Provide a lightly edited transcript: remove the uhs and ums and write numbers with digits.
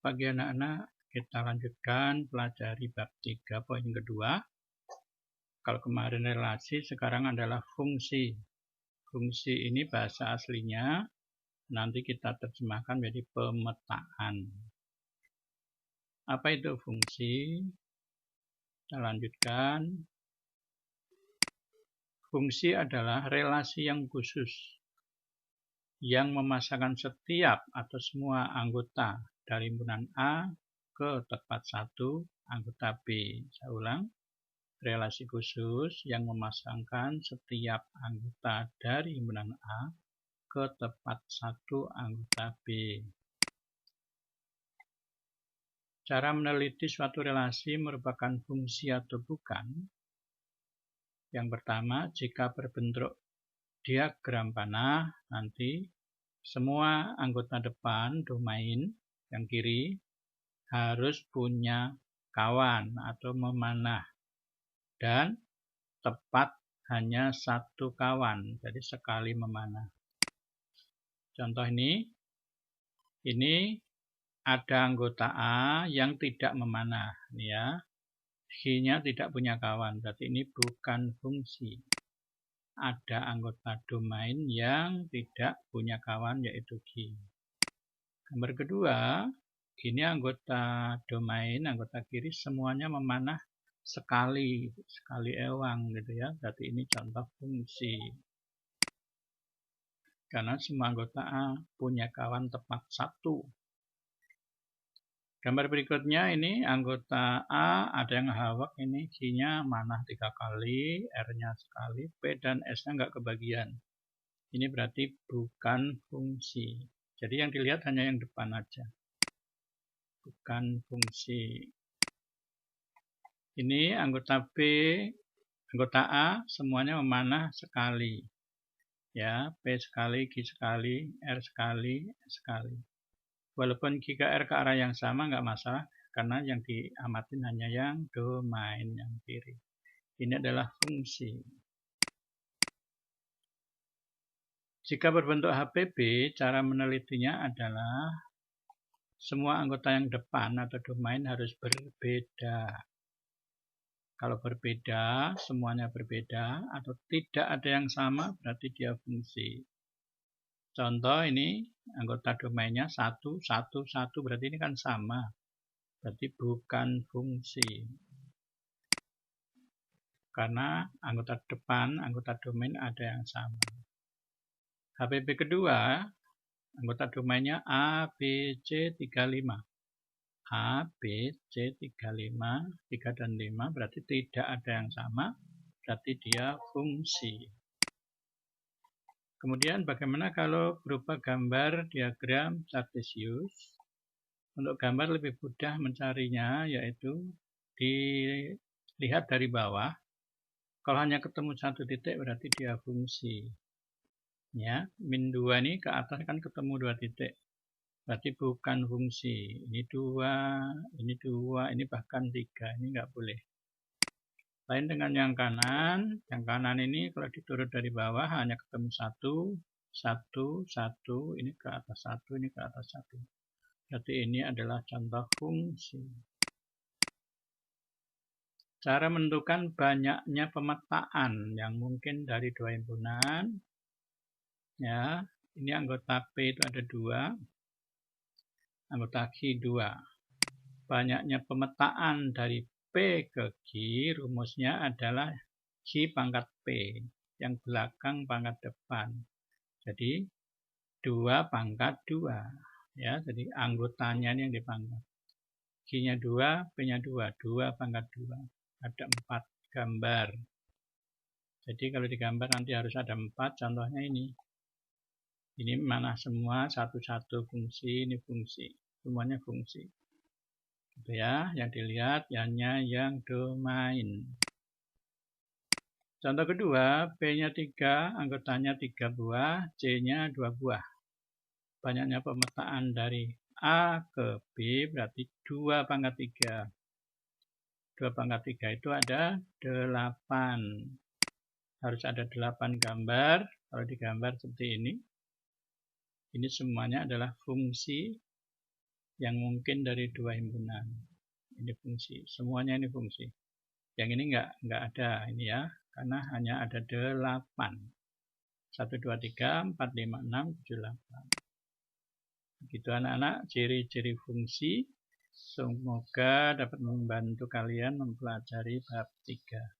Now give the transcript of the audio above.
pagi anak-anak, kita lanjutkan pelajari bab 3 poin kedua. Kalau kemarin relasi, sekarang adalah fungsi. Fungsi ini bahasa aslinya, nanti kita terjemahkan menjadi pemetaan. Apa itu fungsi? Kita lanjutkan. Fungsi adalah relasi yang khusus yang memasangkan setiap atau semua anggota dari himpunan A ke tempat satu anggota B. Saya ulang, relasi khusus yang memasangkan setiap anggota dari himpunan A ke tempat satu anggota B. Cara meneliti suatu relasi merupakan fungsi atau bukan. Yang pertama, jika berbentuk diagram panah, nanti semua anggota depan domain yang kiri harus punya kawan atau memanah dan tepat hanya satu kawan, jadi sekali memanah. Contoh ini ada anggota A yang tidak memanah, ya. G-nya tidak punya kawan, berarti ini bukan fungsi. Ada anggota domain yang tidak punya kawan, yaitu G. Gambar kedua, ini anggota domain, anggota kiri semuanya memanah sekali ewang gitu ya. Berarti ini contoh fungsi. Karena semua anggota A punya kawan tepat satu. Gambar berikutnya ini anggota A ada yang hawak, ini G-nya manah 3 kali, R-nya sekali, P dan S-nya nggak kebagian. Ini berarti bukan fungsi. Jadi yang dilihat hanya yang depan aja. Bukan fungsi. Ini anggota B, anggota A semuanya memanah sekali. Ya, P sekali, G sekali, R sekali, S sekali. Walaupun G ke R ke arah yang sama nggak masalah, karena yang diamatin hanya yang domain yang kiri. Ini adalah fungsi. Jika berbentuk HPB, cara menelitinya adalah semua anggota yang depan atau domain harus berbeda. Kalau berbeda, semuanya berbeda, atau tidak ada yang sama, berarti dia fungsi. Contoh ini, anggota domainnya 1, 1, 1, berarti ini kan sama. Berarti bukan fungsi. Karena anggota depan, anggota domain ada yang sama. HPB kedua, anggota domainnya A, B, C, 35. A, B, C, 35, 3 dan 5, berarti tidak ada yang sama, berarti dia fungsi. Kemudian bagaimana kalau berupa gambar diagram Cartesius? Untuk gambar lebih mudah mencarinya, yaitu dilihat dari bawah. Kalau hanya ketemu satu titik berarti dia fungsi. Ya, min 2 ini ke atas kan ketemu 2 titik. Berarti bukan fungsi. Ini 2, ini bahkan 3. Ini nggak boleh. Lain dengan yang kanan. Yang kanan ini kalau diturut dari bawah hanya ketemu 1, 1, 1. Ini ke atas 1, ini ke atas 1. Berarti ini adalah contoh fungsi. Cara menentukan banyaknya pemetaan yang mungkin dari dua himpunan. Ya, ini anggota P itu ada 2. Anggota G 2. Banyaknya pemetaan dari P ke G, rumusnya adalah G pangkat P, yang belakang pangkat depan. Jadi 2 pangkat 2. Ya, jadi anggotanya ini yang dipangkat. G-nya 2, P-nya 2, 2 pangkat 2. Ada 4 gambar. Jadi kalau digambar nanti harus ada 4, contohnya ini. Ini mana semua, satu-satu fungsi, ini fungsi. Semuanya fungsi. Gitu ya, yang dilihat hanya yang domain. Contoh kedua, P-nya 3, anggotanya 3 buah, C-nya 2 buah. Banyaknya pemetaan dari A ke B berarti 2 pangkat 3. 2 pangkat 3 itu ada 8. Harus ada 8 gambar. Kalau digambar seperti ini semuanya adalah fungsi. yang mungkin dari dua himpunan. Ini fungsi, semuanya ini fungsi. Yang ini enggak ada ini ya, karena hanya ada 8. 1, 2, 3, 4, 5, 6, 7, 8. Begitu anak-anak, ciri-ciri fungsi. Semoga dapat membantu kalian mempelajari bab 3.